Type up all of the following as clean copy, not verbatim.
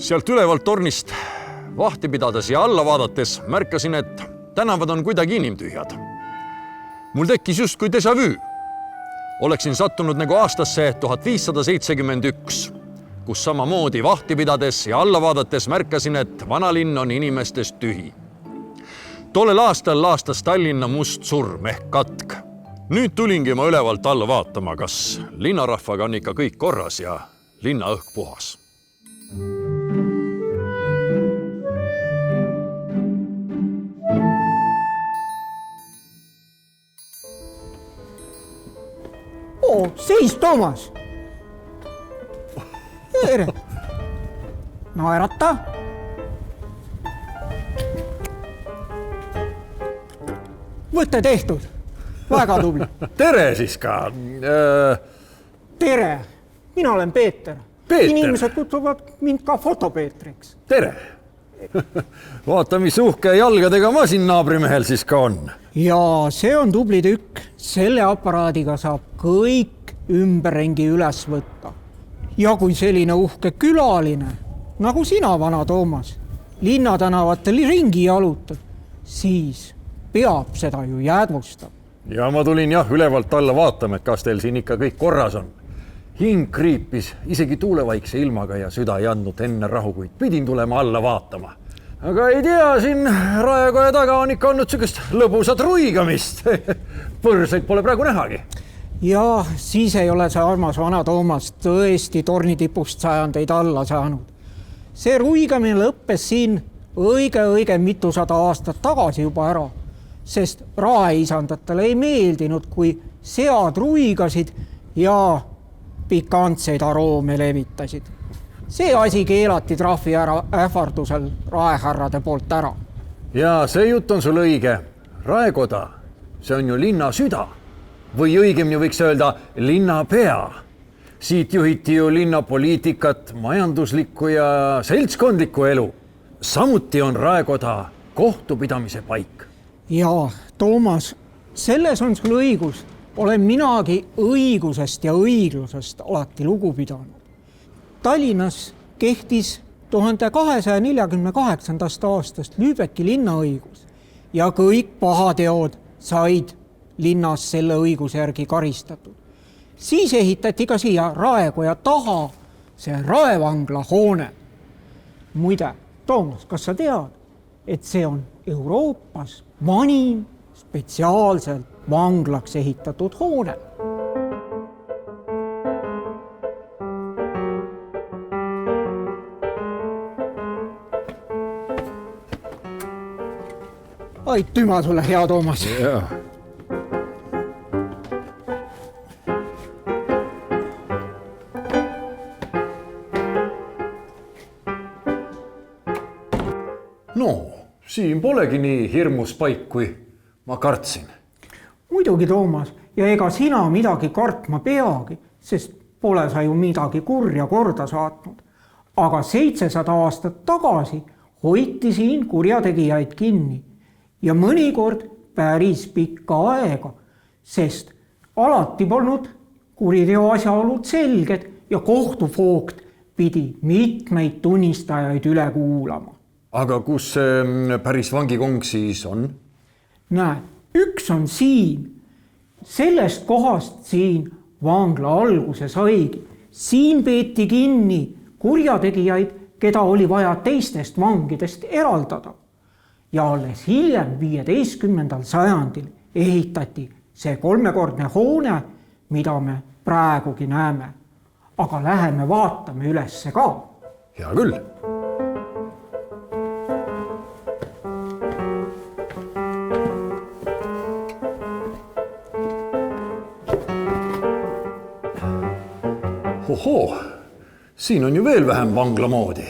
Sealt ülevalt tornist vahti pidades ja alla vaadates märkasin, et tänavad on kuidagi inimtühjad. Mul tekkis justkui déjà vu. Oleksin sattunud nagu aastasse 1571, kus samamoodi vahti pidades ja alla vaadates märkasin, et vanalinn on inimestest tühi. Tollel aastal laastas Tallinna must surm ehk katk. Nüüd tulingi ma ülevalt alla vaatama, kas linnarahvaga on ikka kõik korras ja linna õhk puhas. Seis, Toomas! Tere! Naerata! Võtte tehtud! Väga tubli! Tere siis ka! Tere! Mina olen Peeter. Peeter? Inimesed kutsuvad mind ka Fotopeetriks. Tere! Vaata, mis uhke jalgadega masin naabrimehel siis ka on. Ja see on tubli tükk. Selle aparaadiga saab kõik ümberringi üles võtta. Ja kui selline uhke külaline, nagu sina, vana Toomas, linnatänavatel ringi jalutad, siis peab seda ju jäädvustab. Ja ma tulin ülevalt alla vaatama, et kas teil siin ikka kõik korras on. Hing kriipis isegi tuulevaikse ilmaga ja süda ei andnud enne rahu, kuid pidin tulema alla vaatama. Aga ei tea, siin raekoja taga on ikka olnud sellist lõbusat ruigamist. Põrsaid pole praegu nähagi. Ja siis ei ole see armas vana Toomas tõesti tornitipust sajandeid alla saanud. See ruigamine lõppes siin õige mitusada aastat tagasi juba ära, sest raeisandatele ei meeldinud, kui sead ruigasid ja pikantseid aroome levitasid. See asi keelati trahvi ähvardusel raehärrade poolt ära. Ja see jutt on sul õige. Raekoda, see on ju linna süda. Või õigemini võiks öelda linnapea. Siit juhiti ju linna poliitikat, majanduslikku ja seltskondlikku elu. Samuti on Raekoda kohtupidamise paik. Ja, Toomas, selles on sul õigus. Olen minagi õigusest ja õiglusest alati lugu pidanud. Tallinnas kehtis 1248. aastast Lübecki linnaõigus ja kõik pahateod said linnas selle õiguse järgi karistatud. Siis ehitati ka siia Raekoja taha see raevangla hoone. Muide, Toomas, kas sa tead, et see on Euroopas vanim spetsiaalselt vanglaks ehitatud hoone? Aitüma sulle, hea Toomas. Ja. No, siin polegi nii hirmus paik, kui ma kartsin. Muidugi, Toomas, ja ega sina midagi kartma peagi, sest pole sa ju midagi kurja korda saatnud. Aga 700 aastat tagasi hoiti siin kurjategijaid kinni ja mõnikord päris pikka aega, sest alati polnud kuriteo asjaolud selged ja kohtufoogt pidi mitmeid tunnistajaid üle kuulama. Aga kus see päris vangikong siis on? Näed, üks on siin. Sellest kohast siin vangla alguse saigi. Siin peeti kinni kurjategijaid, keda oli vaja teistest vangidest eraldada. Ja alles hiljem 15. sajandil ehitati see 3-kordne hoone, mida me praegugi näeme. Aga läheme vaatame ülesse ka. Hea küll. Ohoo, siin on ju veel vähem vangla moodi.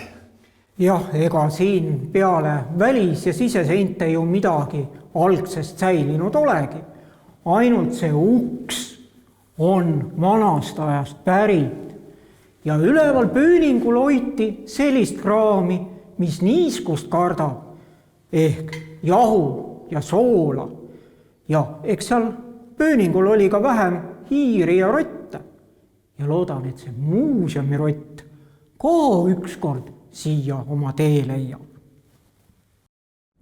Jah, ega siin peale välis- ja siseseinte ju midagi algsest säilinud olegi. Ainult see uks on vanast ajast pärit. Ja üleval pööningul hoiti sellist kraami, mis niiskust kardab, ehk jahu ja soola. Ja eks seal pööningul oli ka vähem hiiri ja rotte. Ja loodan, et see muuseumirott ka ükskord siia oma tee leiab.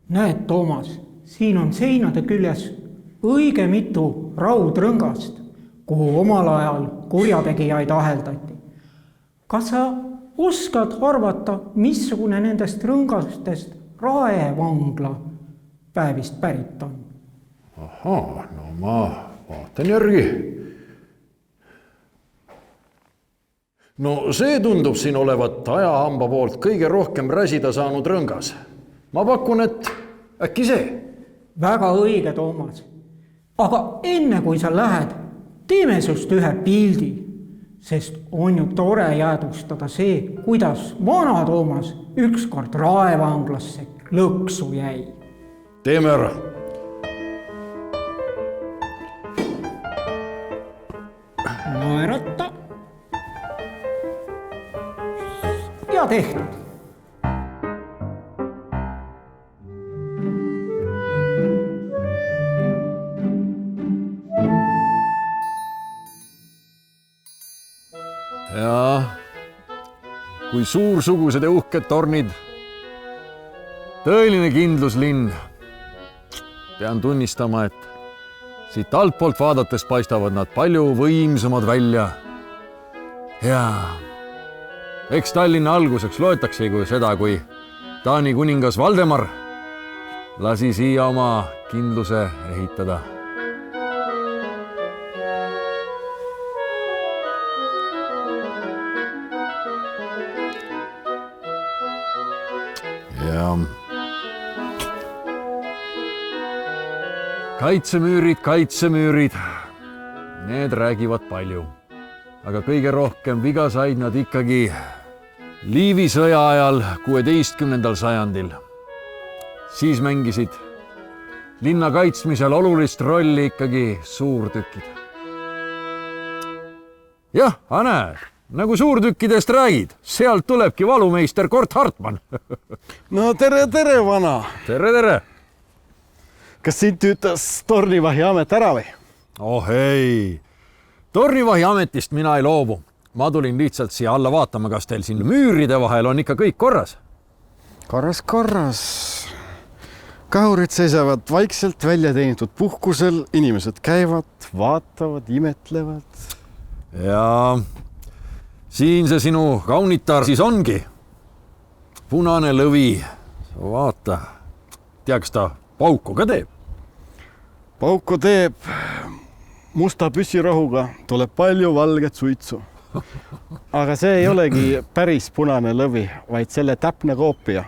Näed, Toomas, siin on seinade küljes õige mitu raudrõngast, kuhu omal ajal kurjategijaid aheldati. Kas sa oskad arvata, missugune nendest rõngastest Rae vangla päevist pärit on? Ahaa, no ma vaatan järgi. No see tundub siin olevat ajahamba poolt kõige rohkem räsida saanud rõngas. Ma pakun, et äkki see? Väga õige, Toomas. Aga enne kui sa lähed, teeme sust ühe pildi, sest on ju tore jäädvustada see, kuidas vana Toomas ükskord Rae vanglasse lõksu jäi. Teeme ära. Naerata. Ja tehtud. Ja kui suursugused ja uhked tornid, tõeline kindluslinn. Pean tunnistama, et siit altpoolt vaadates paistavad nad palju võimsamad välja. Ja eks Tallinna alguseks loetaksegi seda, kui Taani kuningas Valdemar lasi siia oma kindluse ehitada. Ja kaitsemüürid, need räägivad palju. Aga kõige rohkem viga said nad ikkagi Liivi sõja ajal 16. sajandil. Siis mängisid linna kaitsmisel olulist rolli ikkagi suurtükid. Jah, näed, nagu suurtükkidest räägid, sealt tulebki valumeister Kort Hartmann. No tere, vana! Tere! Kas sind tüütas tornivahi amet ära või? Oh ei, tornivahi ametist mina ei loobu. Ma tulin lihtsalt siia alla vaatama, kas teil siin müüride vahel on ikka kõik korras. Korras. Kahurid seisavad vaikselt välja teenitud puhkusel, inimesed käivad, vaatavad, imetlevad. Ja siin see sinu kaunitar siis ongi. Punane lõvi. Vaata, teaks ta pauku ka teeb. Pauku teeb musta püssirohuga, tuleb palju valget suitsu. Aga see ei olegi päris punane lõvi, vaid selle täpne koopia.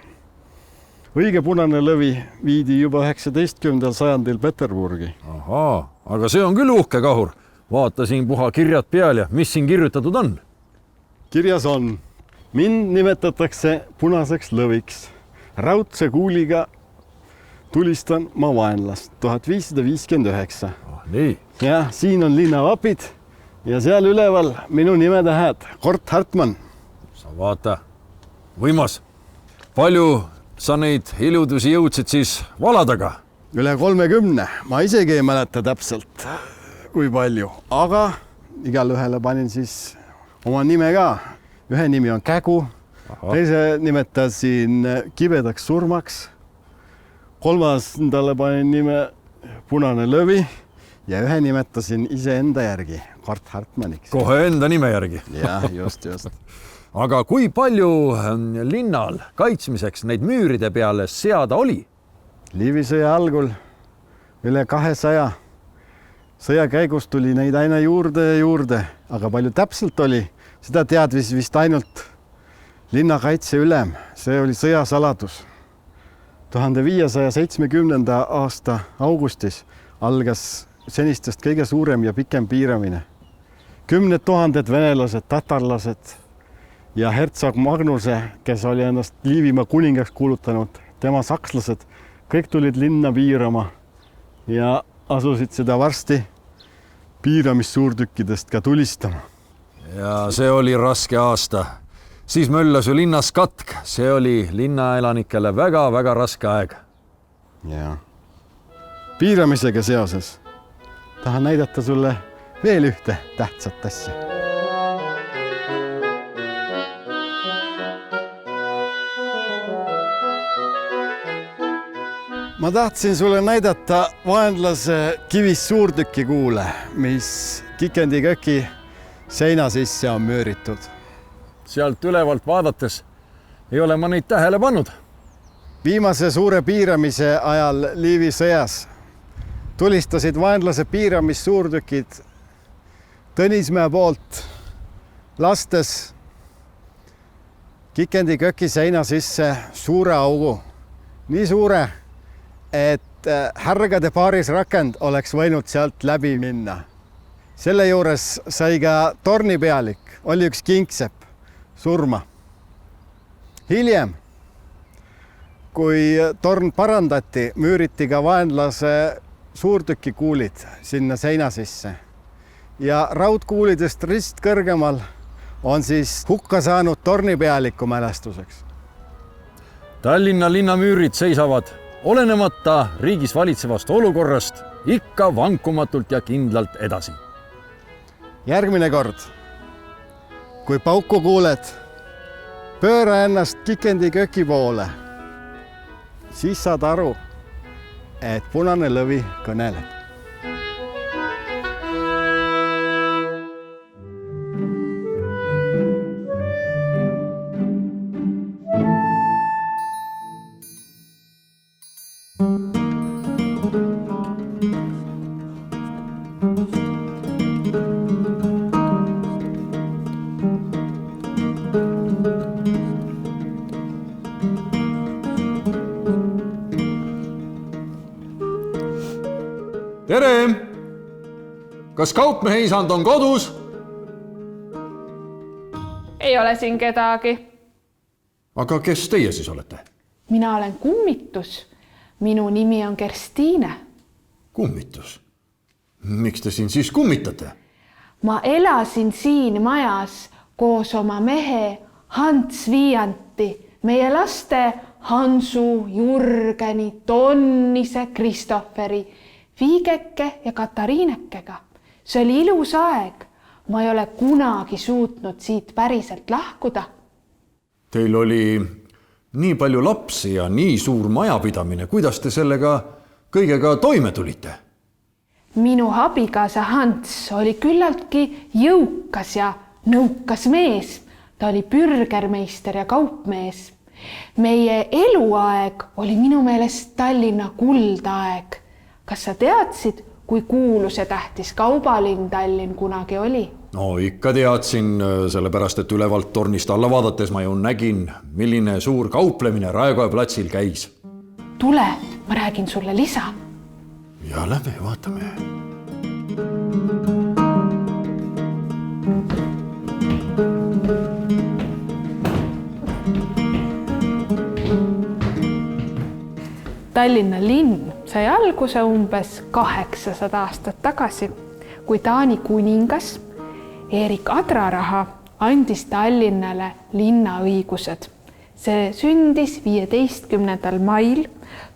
Õige punane lõvi viidi juba 19. sajandil Peterburgi. Ahaa, aga see on küll uhke kahur. Vaata siin puha kirjad peal ja mis siin kirjutatud on? Kirjas on: mind nimetatakse punaseks lõviks. Raudse kuuliga tulistan ma vaenlast 1559. Nii. Ja siin on linnavapid ja seal üleval minu nimetähed Kort Hartmann. Sa vaata, võimas. Palju sa neid iludusi jõudsid siis valadaga? Üle 30. Ma isegi ei mäleta täpselt, kui palju. Aga igal ühele panin siis oma nime ka. Ühe nimi on Kägu, teise nimetasin kibedaks surmaks. Kolmandale panin nime Punane lõvi ja ühe nimetasin iseenda järgi Kort Hartmanniks. Kohe enda nime järgi. Jah, just. Aga kui palju linnal kaitsmiseks neid müüride peale seada oli? Liivi sõja algul üle 200. Sõja käigus tuli neid aina juurde, aga palju täpselt oli, seda teadvis vist ainult linnakaitse ülem. See oli sõjasaladus. 1570. aasta augustis algas senistest kõige suurem ja pikem piiramine. 10 000 venelased, tatarlased ja hertsog Magnuse, kes oli ennast Liivimaa kuningaks kuulutanud, tema sakslased, kõik tulid linna piirama ja asusid seda varsti piiramissuurtükkidest ka tulistama. Ja see oli raske aasta. Siis möllas ju linnas katk. See oli linnaelanikele väga raske aeg. Ja piiramisega seoses tahan näidata sulle veel ühte tähtsat asja. Ma tahtsin sulle näidata vaenlase kivist suurtükikuule, mis Kikendi köki seina sisse on müüritud. Sealt ülevalt vaadates ei ole ma neid tähele pannud. Viimase suure piiramise ajal Liivi sõjas tulistasid vaenlase piiramis suurtükid Tõnismäe poolt lastes Kikendi köki seina sisse suure augu. Nii suure, et härgade paarisrakend oleks võinud sealt läbi minna. Selle juures sai ka tornipealik, oli üks kingsepp surma. Hiljem, kui torn parandati, müüriti ka vaenlase suurtükikuulid sinna seina sisse. Ja raudkuulidest rist kõrgemal on siis hukka saanud tornipealiku mälestuseks. Tallinna linnamüürid seisavad olenemata riigis valitsevast olukorrast ikka vankumatult ja kindlalt edasi. Järgmine kord, kui pauku kuuled, pööra ennast Kikendi köki poole, siis saad aru, et punane lõvi kõneleb. Tere! Kas kaupmehe isand on kodus? Ei ole siin kedagi. Aga kes teie siis olete? Mina olen kummitus. Minu nimi on Kerstiine. Kummitus? Miks te siin siis kummitate? Ma elasin siin majas koos oma mehe Hans Viianti, meie laste Hansu, Jürgeni, Tonnise, Kristofferi, Viigeke ja Katariinekega. See oli ilus aeg. Ma ei ole kunagi suutnud siit päriselt lahkuda. Teil oli nii palju lapsi ja nii suur majapidamine. Kuidas te sellega kõigega toime tulite? Minu abikaasa Hans oli küllaltki jõukas ja nõukas mees. Ta oli bürgermeister ja kaupmees. Meie eluaeg oli minu meelest Tallinna kuldaeg. Kas sa teadsid, kui kuulus ja tähtis kaubalinn Tallinn kunagi oli? No ikka teadsin, sellepärast, et ülevalt tornist alla vaadates ma ju nägin, milline suur kauplemine Raekoja platsil käis. Tule, ma räägin sulle lisa. Ja läbi vaatame. Tallinna linn sai alguse umbes 800 aastat tagasi, kui Taani kuningas Erik Adraraha andis Tallinnale linnaõigused. See sündis 15. mail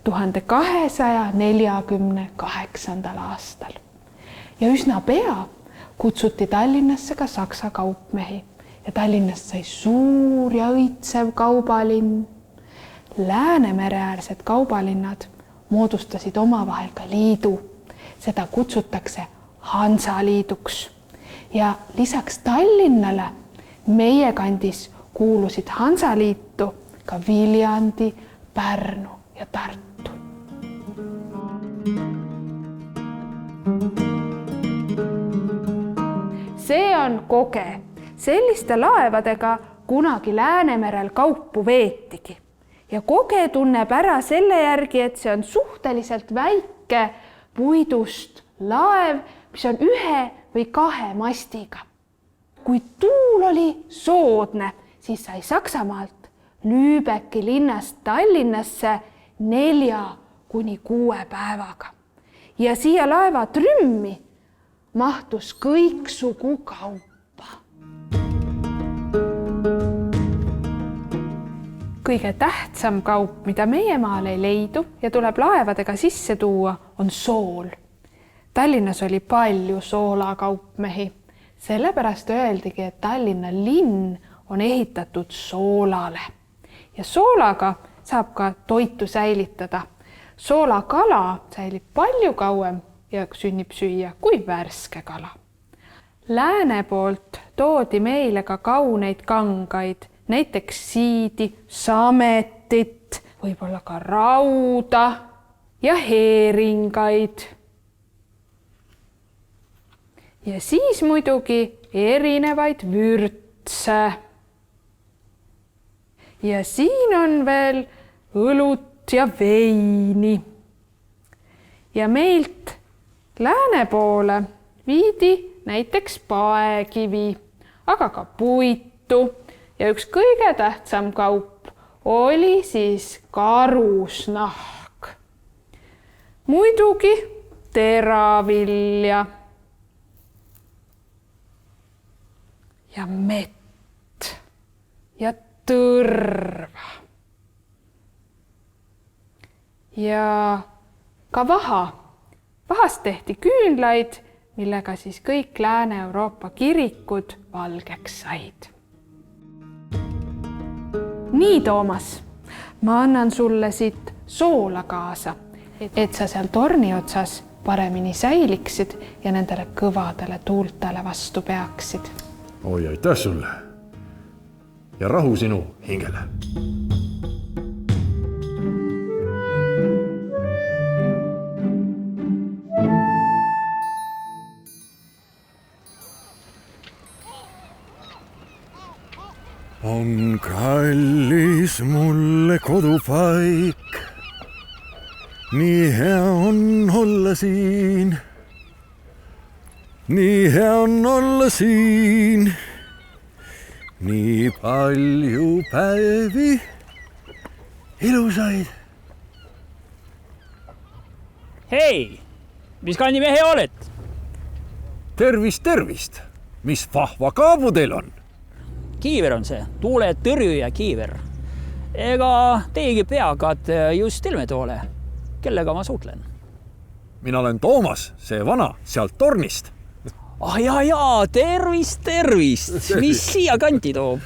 1248. aastal. Ja üsna pea kutsuti Tallinnasse ka saksa kaupmehi ja Tallinnast sai suur ja õitsev kaubalinn. Läänemereäärsed kaubalinnad moodustasid omavahel ka liidu. Seda kutsutakse Hansaliiduks. Ja lisaks Tallinnale meie kandis kuulusid Hansaliitu ka Viljandi, Pärnu ja Tartu. See on Koge. Selliste laevadega kunagi Läänemerel kaupu veetigi. Ja Koge tunneb ära selle järgi, et see on suhteliselt väike puidust laev, mis on 1 või 2 mastiga. Kui tuul oli soodne, siis sai Saksamaalt Lübecki linnast Tallinnasse 4 kuni 6 päevaga. Ja siia laeva trümmi mahtus kõiksugu kaupa. Kõige tähtsam kaup, mida meie maal ei leidu ja tuleb laevadega sisse tuua, on sool. Tallinnas oli palju soolakaupmehi. Sellepärast öeldigi, et Tallinna linn on ehitatud soolale. Ja soolaga saab ka toitu säilitada. Soolakala säilib palju kauem ja sünnib süüa kui värske kala. Lääne poolt toodi meile ka kauneid kangaid, näiteks siidi, sametit, võib-olla ka rauda ja heeringaid. Ja siis muidugi erinevaid vürtse. Ja siin on veel õlut ja veini. Ja meilt lääne poole viidi näiteks paekivi, aga ka puitu ja üks kõige tähtsam kaup oli siis karusnahk. Muidugi teravilja ja mett ja tõrva ja ka vaha. Vahast tehti küünlaid, millega siis kõik Lääne-Euroopa kirikud valgeks said. Nii, Toomas, ma annan sulle siit soola kaasa, et sa seal torni otsas paremini säiliksid ja nendele kõvadele tuultele vastu peaksid. Oi, aitäh sulle ja rahu sinu hingele. On kallis mulle kodupaik, nii hea on olla siin. Nii hea on olla siin, nii palju päevi ilusaid. Hei, mis kandi mehe oled? Tervist, tervist! Mis vahva kaabu teil on? Kiiver on see, tuuletõrjuja Kiiver. Ega teiegi peakad just ilmetoole. Kellega ma suhtlen? Mina olen Toomas, see vana, sealt tornist. Jaa, tervist! Mis siia kanti toob?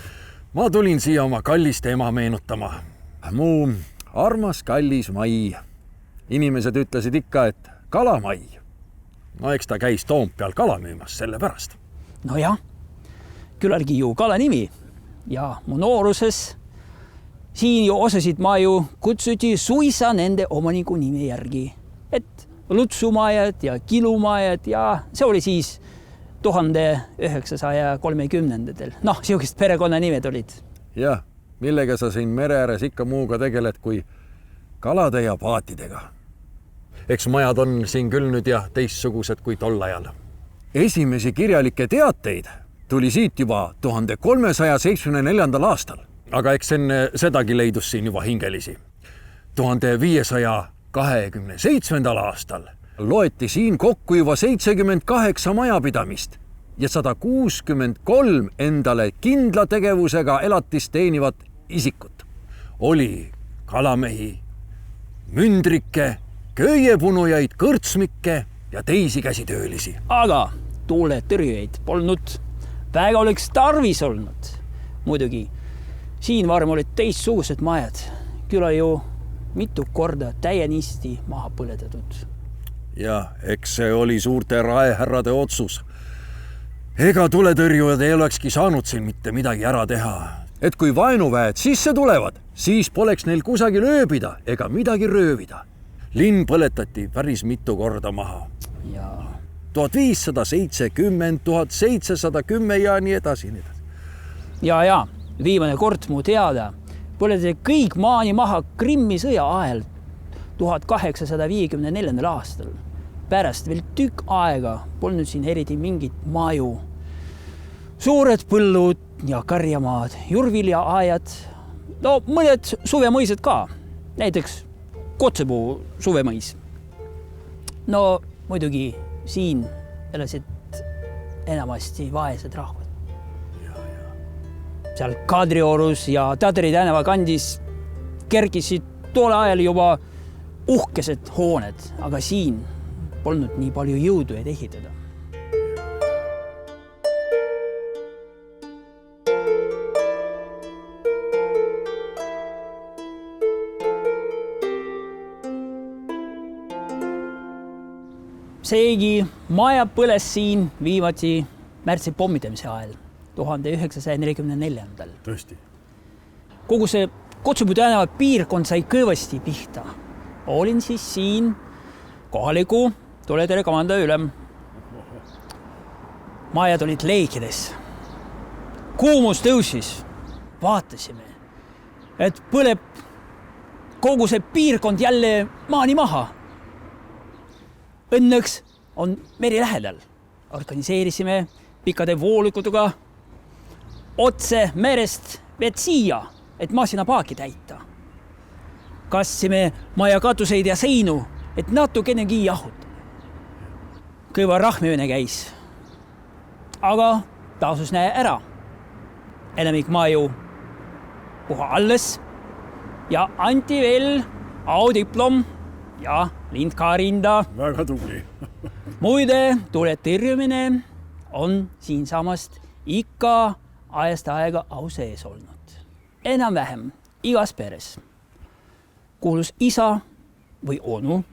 Ma tulin siia oma kallist ema meenutama. Mu armas kallis Mai. Inimesed ütlesid ikka, et kalamai. No eks ta käis Toompeal kala müümas selle pärast. No jah, küllalgi ju kala nimi ja mu nooruses siin ju osasid maju kutsuti suisa nende omaniku nimi järgi. Et lutsumajad ja kilumajad ja see oli siis 1930-ndatel. Noh, siukest perekonna nimed olid. Jah, millega sa siin mere ääres ikka muuga tegeled kui kalade ja paatidega. Eks majad on siin küll nüüd ja teistsugused kui tol ajal. Esimesi kirjalikke teateid tuli siit juba 1374. aastal, aga eks enne sedagi leidus siin juba hingelisi. 1527. aastal loeti siin kokku juba 78 majapidamist ja 163 endale kindla tegevusega elatist teenivat isikut. Oli kalamehi, mündrikke, köiepunujaid, kõrtsmikke ja teisi käsitöölisi. Aga tuuletõrjujaid polnud. Väga oleks tarvis olnud. Muidugi, siin varem olid teistsugused majad. Küll ju mitu korda täienisti maha põletatud. Ja eks see oli suurte raehärrade otsus. Ega tuletõrjujad ei olekski saanud siin mitte midagi ära teha. Et kui vaenuväed sisse tulevad, siis poleks neil kusagil ööbida ega midagi röövida. Linn põletati päris mitu korda maha. Ja 1570, 1710 ja nii edasi. Ja, viimane kord mu teada põletati kõik maani maha Krimmi sõja ajal 1854. aastal. Pärast veel tükk aega polnud siin eriti mingit maju. Suured põllud ja karjamaad, jurviljaajad, no mõned suvemõised ka, näiteks Kotsepuu suvemõis. No muidugi siin elasid enamasti vaesed rahvad. Seal Kadriorus ja Tadri tänava kandis kerkisid tol ajal juba uhkesed hooned, aga siin polnud nii palju jõudu, et ehitada. seegi maja põles siin viimati märtsi pommitamise ajal 1944. Tõesti. Kogu see Kotsupu tänava piirkond sai kõvasti pihta. Olin siis siin kohaliku tuletõrje komando ülem. Majad olid leikides. Kuumus tõusis. Vaatasime, et põleb kogu see piirkond jälle maani maha. Õnneks on meri lähedal. Organiseerisime pikkade voolikutega otse merest vett siia, et masinapaaki täita. Kassime maja katuseid ja seinu, et natukenegi jahutada. Kõva rahmimine käis. Aga taasus näe ära. Enamik maju puha alles ja anti veel audiplom ja lindkaarinda. Väga tubli. Muide, tuletõrjumine on siinsamast ikka ajast aega au sees olnud. Enam-vähem igas peres kuulus isa või onu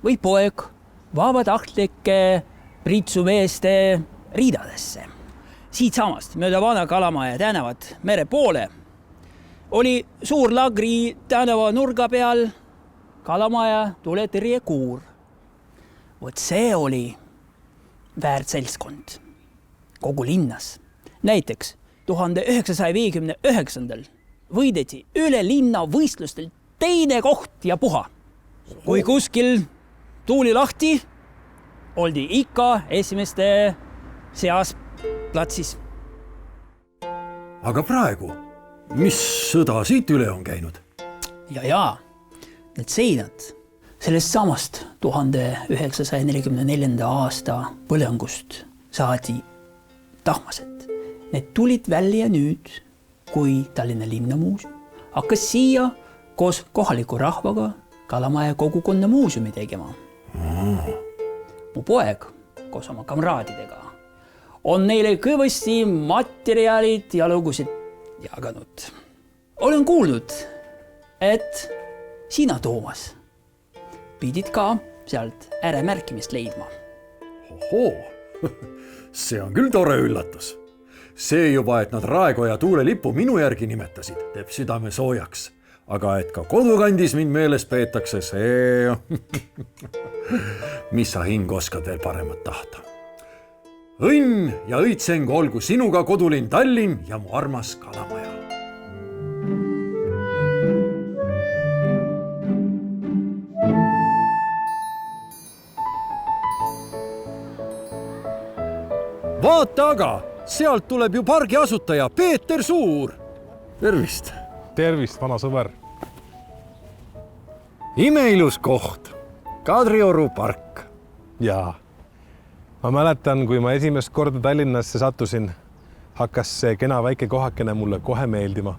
või poeg vabatahtlike pritsumeeste riidadesse. Siit samast mööda vana Kalamaja tänavat mere poole oli suur Lagri tänava nurga peal Kalamaja tuletõrjekuur. Vot see oli väärt seltskond kogu linnas. Näiteks 1959. võideti üle linna võistlustel teine koht ja puha. Kui kuskil tuuli lahti, oldi ikka esimeste seas platsis. Aga praegu, mis sõda siit üle on käinud? Ja, need seinad sellest samast 1944. aasta põlengust saadi tahmased. Need tulid välja nüüd, kui Tallinna Linnamuuseum hakkas siia koos kohaliku rahvaga Kalamaja kogukonna muuseumi tegema. Mu poeg koos oma kamraadidega on neile kõvasti materjalid ja lugusid jaganud. Olen kuulnud, et sina, Toomas, pidid ka sealt äremärkimist leidma. Ohoo, see on küll tore üllatus. See juba, et nad Raekoja tuulelippu minu järgi nimetasid, teeb südame soojaks. Aga et ka kodukandis mind meeles peetakse, see... Mis sa hing oskad veel paremat tahta? Õnn ja õitseng olgu sinuga kodulinn Tallinn ja mu armas Kalamaja. Vaata aga, sealt tuleb ju pargi asutaja Peeter Suur. Tervist. Tervist, vana sõber. Imeilus koht, Kadrioru park. Jaa, ma mäletan, kui ma esimest korda Tallinnasse sattusin, hakkas see kena väike kohakene mulle kohe meeldima.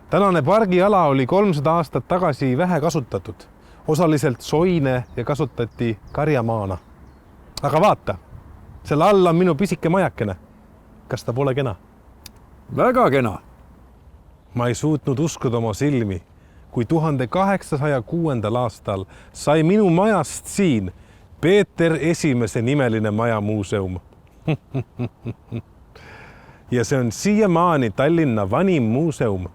Tänane pargiala oli 300 aastat tagasi vähe kasutatud, osaliselt soine ja kasutati karjamaana. Aga vaata, selle all on minu pisike majakene. Kas ta pole kena? Väga kena. Ma ei suutnud uskuda oma silmi, kui 1806. aastal sai minu majast siin Peeter Esimese nimeline majamuuseum. Ja see on siiamaani Tallinna vanim muuseum.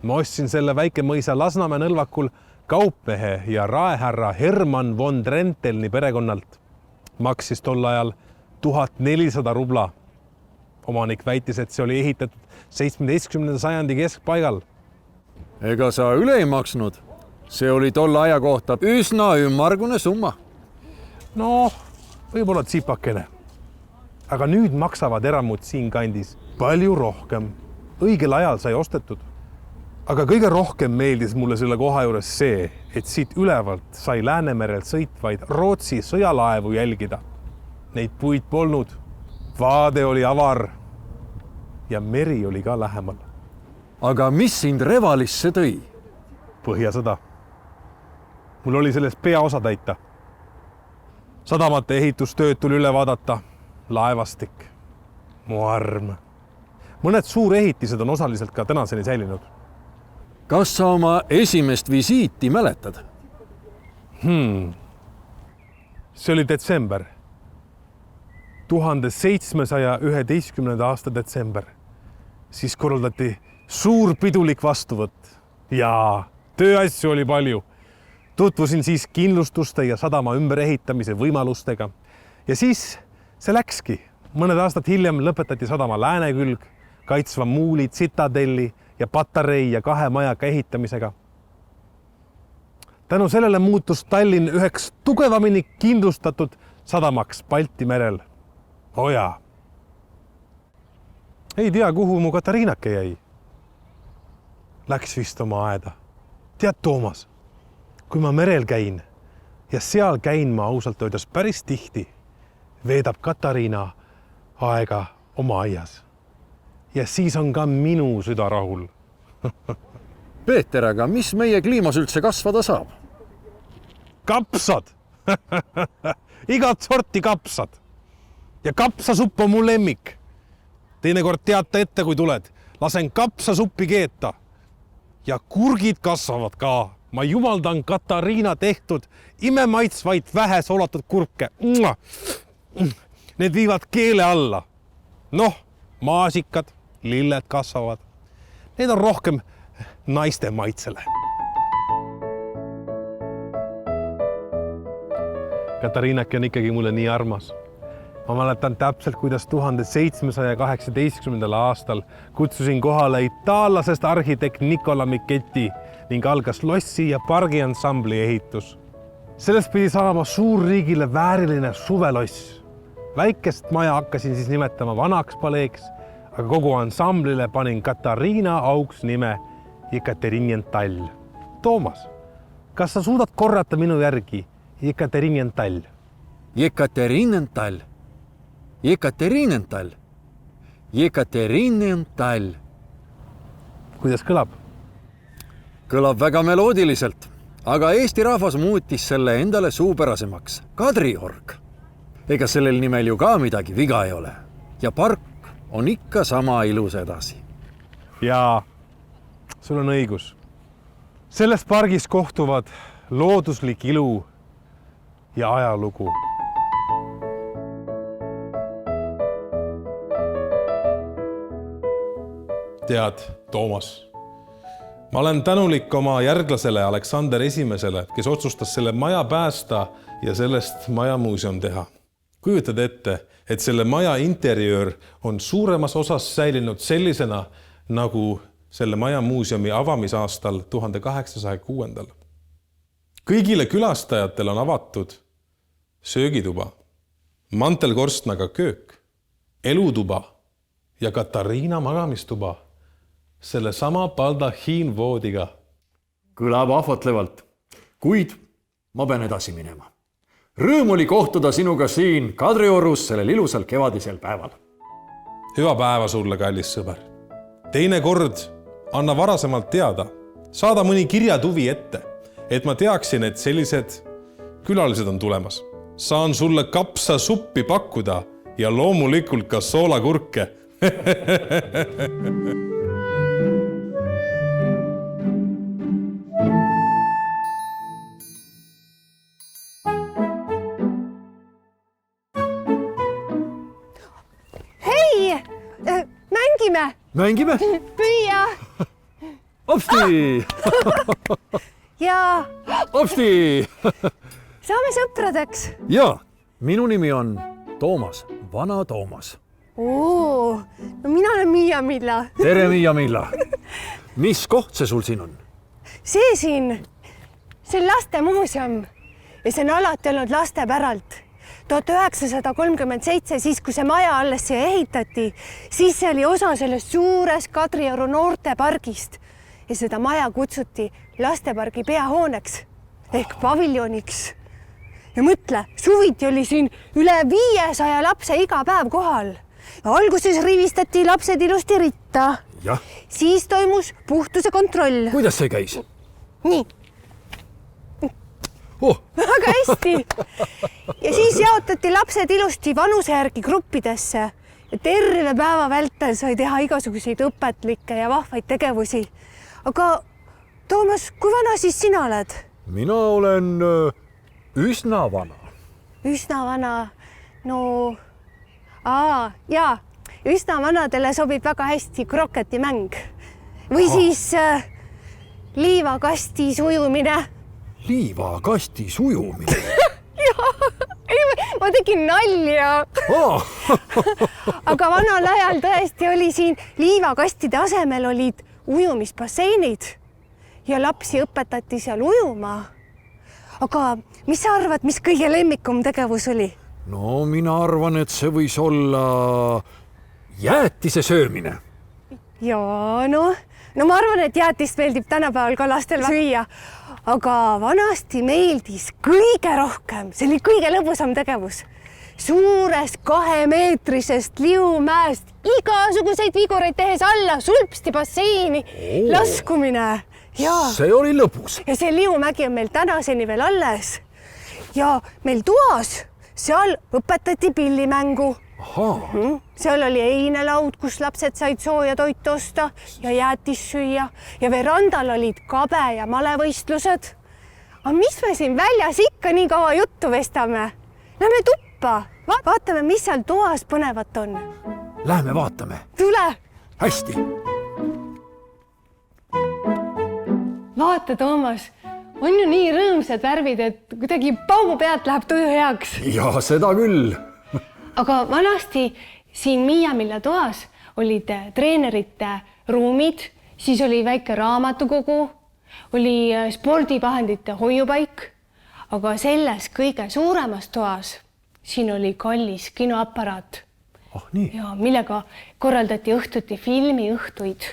Ma ostsin selle väikemõisa Lasnamäe nõlvakul kaupmehe ja raehärra Hermann von Drentelni perekonnalt. Maksis tol ajal 1400 rubla. Omanik väitis, et see oli ehitatud 17. sajandi keskpaigal. Ega sa üle ei maksnud? See oli tolle aja kohta üsna ümmargune summa. No, võib-olla tsipakene. Aga nüüd maksavad eramud siin kandis palju rohkem. Õigel ajal sai ostetud. Aga kõige rohkem meeldis mulle selle koha juures see, et siit ülevalt sai Läänemerel sõitvaid Rootsi sõjalaevu jälgida. Neid puid polnud. Vaade oli avar ja meri oli ka lähemal. Aga mis sind Revalisse tõi? Põhjasõda. Mul oli sellest peaosa täita. Sadamate ehitustööd tuli üle vaadata. Laevastik. Mu arm. Mõned suurehitised on osaliselt ka tänaseni säilinud. Kas sa oma esimest visiiti mäletad? see oli detsember. 1711. aasta detsember. Siis korraldati suur pidulik vastuvõtt ja tööasju oli palju. Tutvusin siis kindlustuste ja sadama ümberehitamise võimalustega. Ja siis see läkski. Mõned aastad hiljem lõpetati sadama läänekülg, kaitsva muuli, tsitadelli ja patarei ja 2 majaka ehitamisega. Tänu sellele muutus Tallinn üheks tugevamini kindlustatud sadamaks Balti merel. Oja. Ei tea, kuhu mu Katariinake jäi. Läks vist oma aeda. Tead, Toomas, kui ma merel käin ja seal käin ma ausalt öeldes päris tihti, veedab Katariina aega oma aias. Ja siis on ka minu süda rahul. Peeter, aga mis meie kliimas üldse kasvada saab? Kapsad! Igat sorti kapsad. Ja kapsasupp on mu lemmik. Teinekord teata ette, kui tuled. Lasen kapsasuppi keeta. Ja kurgid kasvavad ka. Ma jumaldan Katariina tehtud imemaitsvaid vähe soolatud kurke. Need viivad keele alla. Noh, maasikad, lilled kasvavad. Need on rohkem naiste maitsele. Katariinake on ikkagi mulle nii armas. Ma mäletan täpselt, kuidas 1718. aastal kutsusin kohale itaallasest arhitekt Nicola Michetti ning algas lossi ja pargiansambli ehitus. Sellest pidi saama suurriigile vääriline suveloss. Väikest maja hakkasin siis nimetama vanaks paleeks, aga kogu ansamblile panin Katariina auks nime Jekateriinentall. Toomas, kas sa suudad korrata minu järgi Jekateriinentall? Jekateriinentall. Jekateriinentall. Jekateriinentall. Kuidas kõlab? Kõlab väga meloodiliselt, aga Eesti rahvas muutis selle endale suupärasemaks. Kadriorg. Ega sellel nimel ju ka midagi viga ei ole. Ja park on ikka sama ilus edasi. Jaa, sul on õigus. Selles pargis kohtuvad looduslik ilu ja ajalugu. Tead, Toomas, ma olen tänulik oma järglasele Aleksander Esimesele, kes otsustas selle maja päästa ja sellest majamuuseum teha. Kujutad ette, et selle maja interjöör on suuremas osas säilinud sellisena, nagu selle majamuuseumi avamisaastal 1806. Kõigile külastajatel on avatud söögituba, mantelkorstnaga köök, elutuba ja Katariina magamistuba selle sama baldahiinvoodiga. Kõlab ahvatlevalt, kuid ma pean edasi minema. Rõõm oli kohtuda sinuga siin Kadriorus sellel ilusal kevadisel päeval. Hüva päeva sulle, kallis sõber. Teine kord anna varasemalt teada. Saada mõni kirjatuvi ette, et ma teaksin, et sellised külalised on tulemas. Saan sulle kapsasuppi pakkuda ja loomulikult ka soolakurke. Mängime? Püüa! Opsti! Ja Opsti! saame sõpradeks. Ja, minu nimi on Toomas, vana Toomas. No mina olen Miia Milla. Tere, Miia Milla. Mis koht see sul siin on? See siin, see on lastemuuseum ja see on alati olnud lastepäralt. 1937, siis kui see maja alles siia ehitati, siis see oli osa sellest suurest Kadrioru noortepargist ja seda maja kutsuti lastepargi peahooneks ehk paviljoniks. Ja mõtle, suviti oli siin üle 500 lapse iga päev kohal. Ja alguses rivistati lapsed ilusti ritta. Ja. Siis toimus puhtuse kontroll. Kuidas see käis? Nii. Väga hästi. Ja siis jaotati lapsed ilusti vanuse järgi gruppidesse ja terve päeva vältel sai teha igasuguseid õpetlikke ja vahvaid tegevusi. Aga Toomas, kui vana siis sina oled? Mina olen üsna vana. üsna vana, jaa, üsna vanadele sobib väga hästi kroketimäng või siis liivakastis ujumine. Liivakastis ujumine? Ma tegin nalja. Aga vanal ajal tõesti oli siin liivakastide asemel olid ujumisbasseinid ja lapsi õpetati seal ujuma. Aga mis sa arvad, mis kõige lemmikum tegevus oli? No mina arvan, et see võis olla jäätise söömine. Jaa, no ma arvan, et jäätist meeldib tänapäeval ka lastel süüa. Aga vanasti meeldis kõige rohkem, see oli kõige lõbusam tegevus. Suurest 2-meetrisest liumäest igasuguseid vigureid tehes alla sulpsti basseini laskumine. See oli lõbus. Ja see liumägi on meil tänaseni veel alles. Ja meil toas, seal õpetati pillimängu. Seal oli einelaud, kus lapsed said sooja toitu osta ja jäätis süüa ja verandal olid kabe ja malevõistlused. Aga mis me siin väljas ikka nii kaua juttu vestame? Lähme tuppa, vaatame, mis seal toas põnevat on. Lähme vaatame. Tule! Hästi. Vaata, Toomas, on ju nii rõõmsad värvid, et kuidagi paugu pealt läheb tuju heaks. Ja seda küll. Aga vanasti siin Miiamilla toas olid treenerite ruumid, siis oli väike raamatukogu, oli spordivahendite hoiupaik, aga selles kõige suuremas toas siin oli kallis kinoaparaat, ja millega korraldati õhtuti filmiõhtuid.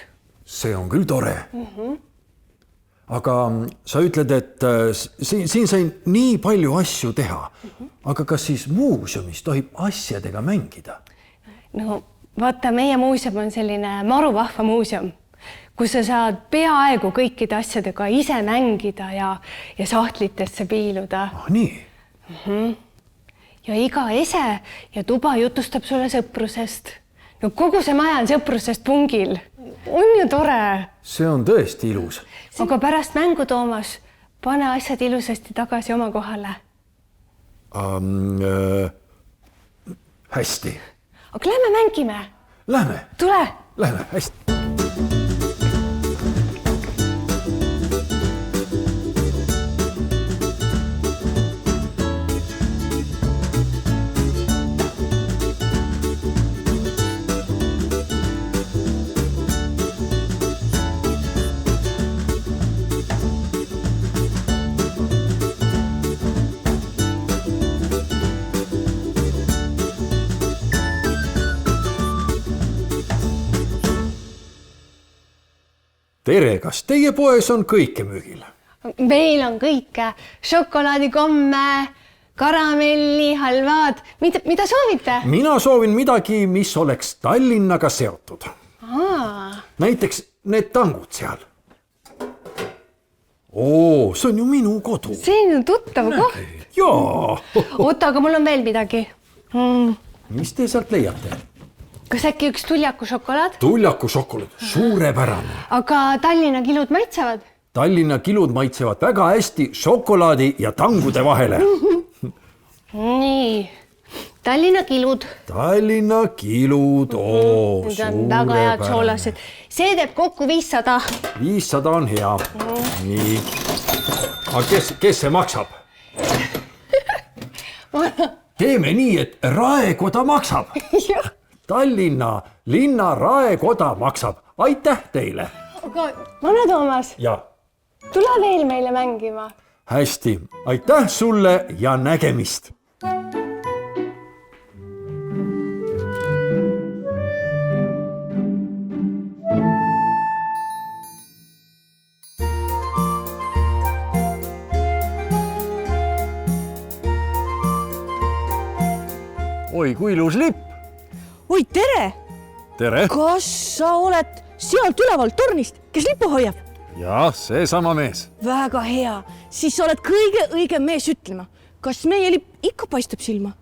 See on küll tore. Aga sa ütled, et siin sai nii palju asju teha. Aga kas siis muuseumis tohib asjadega mängida? No vaata, meie muuseum on selline maruvahva muuseum, kus sa saad peaaegu kõikide asjadega ise mängida ja sahtlitesse piiluda. Nii? Ja iga ese ja tuba jutustab sulle sõprusest. No kogu see maja on sõprusest pungil. On ju tore? See on tõesti ilus. Aga pärast mängu, Toomas, pane asjad ilusasti tagasi oma kohale. Hästi. Aga lähme mängime. Lähme. Tule. Lähme, hästi. Tere, kas teie poes on kõike müügil? Meil on kõike. Šokolaadikomme, karamelli, halvad. Mida soovite? Mina soovin midagi, mis oleks Tallinnaga seotud. Näiteks need tangud seal. See on ju minu kodu. See on ju tuttav koht. Jaa. Oota, aga mul on veel midagi. Mis te sealt leiate? Kas äkki üks tuljaku šokolaad? Tuljaku šokolaad, suurepärane. Aga Tallinna kilud maitsevad? Tallinna kilud maitsevad väga hästi šokolaadi ja tangude vahele. Nii, Tallinna kilud. Tallinna kilud, Need on väga head soolased. See teeb kokku 500. 500 on hea. Nii. Aga kes see maksab? Teeme nii, et Raekoda maksab. Tallinna linna Raekoda maksab. Aitäh teile. Aga vana Toomas, Ja. tule veel meile mängima. Hästi. Aitäh sulle ja nägemist. Oi, kui ilus lipp. Oi, tere! Tere. Kas sa oled sealt ülevalt tornist, kes lippu hoiab? Ja, see sama mees. Väga hea. Siis sa oled kõige õigem mees ütlema. Kas meie lipp ikka paistab silma?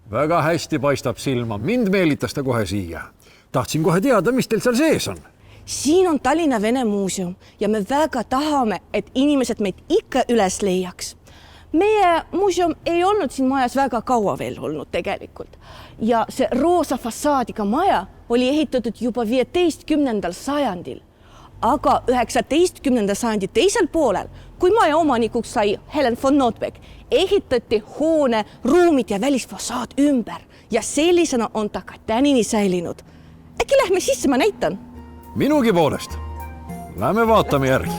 Väga hästi paistab silma. Mind meelitas ta kohe siia. Tahtsin kohe teada, mis teil seal sees on. Siin on Tallinna Vene muuseum ja me väga tahame, et inimesed meid ikka üles leiaks. meie muuseum ei olnud siin majas väga kaua veel olnud tegelikult ja see roosa fassaadiga maja oli ehitatud juba 15. sajandil. Aga 19. sajandi teisel poolel, kui maja omanikuks sai Helen von Notbeck, ehitati hoone ruumid ja välisfassaad ümber ja sellisena on ta ka tänini säilinud. Äkki lähme sisse, ma näitan? Minugi poolest. Lähme vaatame järgi.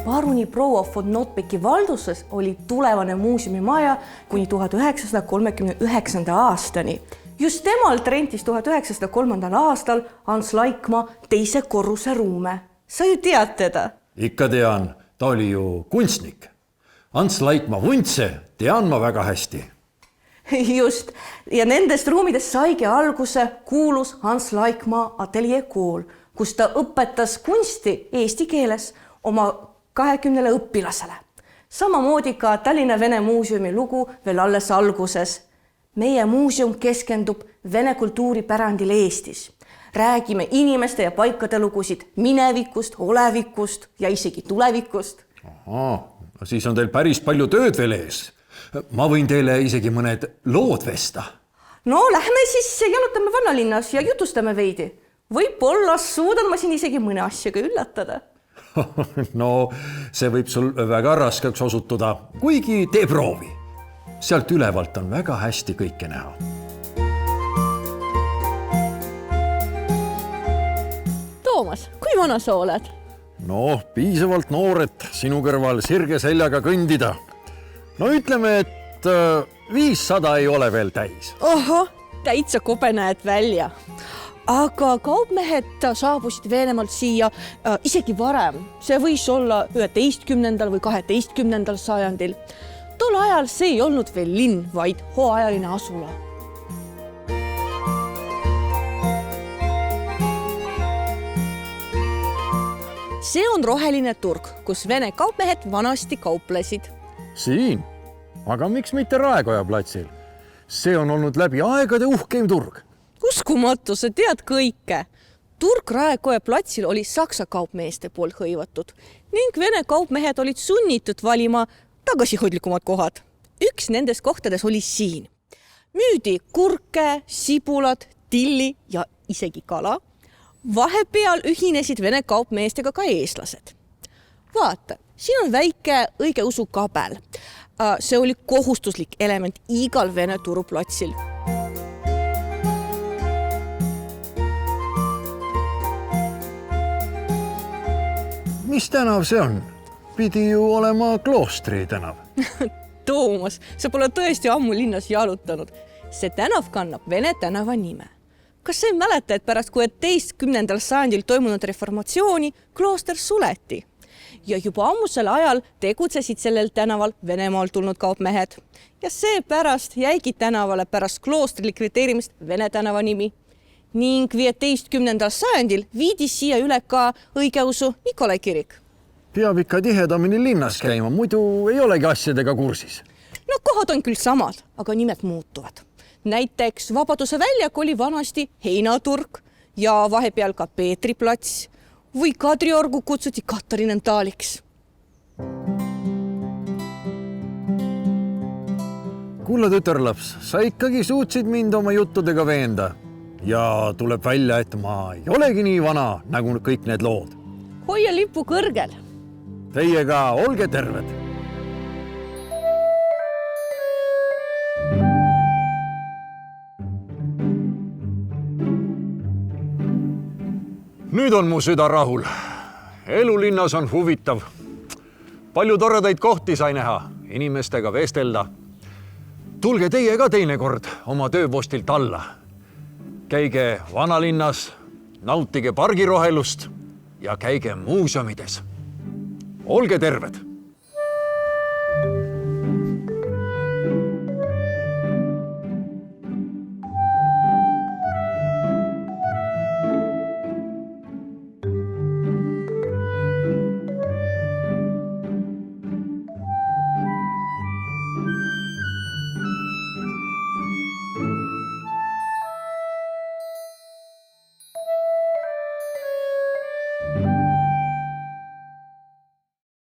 Paruni proua von Notbecki valduses oli tulevane muuseumimaja kuni 1939. aastani. Just temalt rentis 1903. aastal Hans Laikmaa teise korruse ruume. Sa ju tead teda? Ikka tean, ta oli ju kunstnik. Hans Laikmaa vuntse tean ma väga hästi. Just, ja nendest ruumidest saigi alguse kuulus Hans Laikmaa ateljeekool, kus ta õpetas kunsti eesti keeles oma 20 õpilasele. Samamoodi ka Tallinna Vene muuseumi lugu veel alles alguses. Meie muuseum keskendub vene kultuuripärandile Eestis. Räägime inimeste ja paikade lugusid minevikust, olevikust ja isegi tulevikust. Siis on teil päris palju tööd veel ees. Ma võin teile isegi mõned lood vesta. No lähme siis jalutame vanalinnas ja jutustame veidi. Võib-olla suudan ma siin isegi mõne asjaga üllatada. No, see võib sul väga raskeks osutuda, kuigi tee proovi. Sealt ülevalt on väga hästi kõike näha. Toomas, kui vana sa oled? No, piisavalt noor, et sinu kõrval sirge seljaga kõndida. No ütleme, et 500 ei ole veel täis. Oho, täitsa kobe näed välja. Aga kaupmehed saabusid Venemaalt siia isegi varem. See võis olla 11. või 12. sajandil. Tol ajal see ei olnud veel linn, vaid hooajaline asula. See on roheline turg, kus vene kaupmehed vanasti kauplesid. Siin? Aga miks mitte Raekoja platsil? See on olnud läbi aegade uhkeim turg. Uskumatu, sa tead kõike. Turg Raekoja platsil oli saksa kaupmeeste poolt hõivatud ning vene kaupmehed olid sunnitud valima tagasihoidlikumad kohad. Üks nendest kohtades oli siin. Müüdi kurke, sibulad, tilli ja isegi kala. Vahepeal ühinesid vene kaupmeestega ka eestlased. Vaata, siin on väike õigeusu kabel. See oli kohustuslik element igal vene turuplatsil. Mis tänav see on? Pidi ju olema Kloostri tänav. Toomas, sa pole tõesti ammu linnas jalutanud. See tänav kannab Vene tänava nime. Kas sa ei mäleta, et pärast 16. sajandil toimunud reformatsiooni klooster suleti? Ja juba ammusel ajal tegutsesid sellel tänaval Venemaal tulnud kaupmehed. Ja seepärast jäigi tänavale pärast kloostri likvideerimist Vene tänava nimi. Ning 15. sajandil viidi siia üle ka õigeusu Nikolai kirik. Peab ikka tihedamini linnas käima, muidu ei olegi asjadega kursis. No kohad on küll samad, aga nimed muutuvad. Näiteks Vabaduse väljak oli vanasti Heinaturg ja vahepeal ka Peetri plats või Kadriorgu kutsuti Katarinentaaliks. Kulla tütarlaps, sa ikkagi suutsid mind oma juttudega veenda. Ja tuleb välja, et ma ei olegi nii vana, nagu kõik need lood. Hoia lipu kõrgel. Teiega olge terved. Nüüd on mu süda rahul. Elu linnas on huvitav. Palju toredaid kohti sai näha, inimestega vestelda. Tulge teie ka teinekord oma tööpostilt alla. Käige vanalinnas, nautige pargirohelust ja käige muuseumides. Olge terved!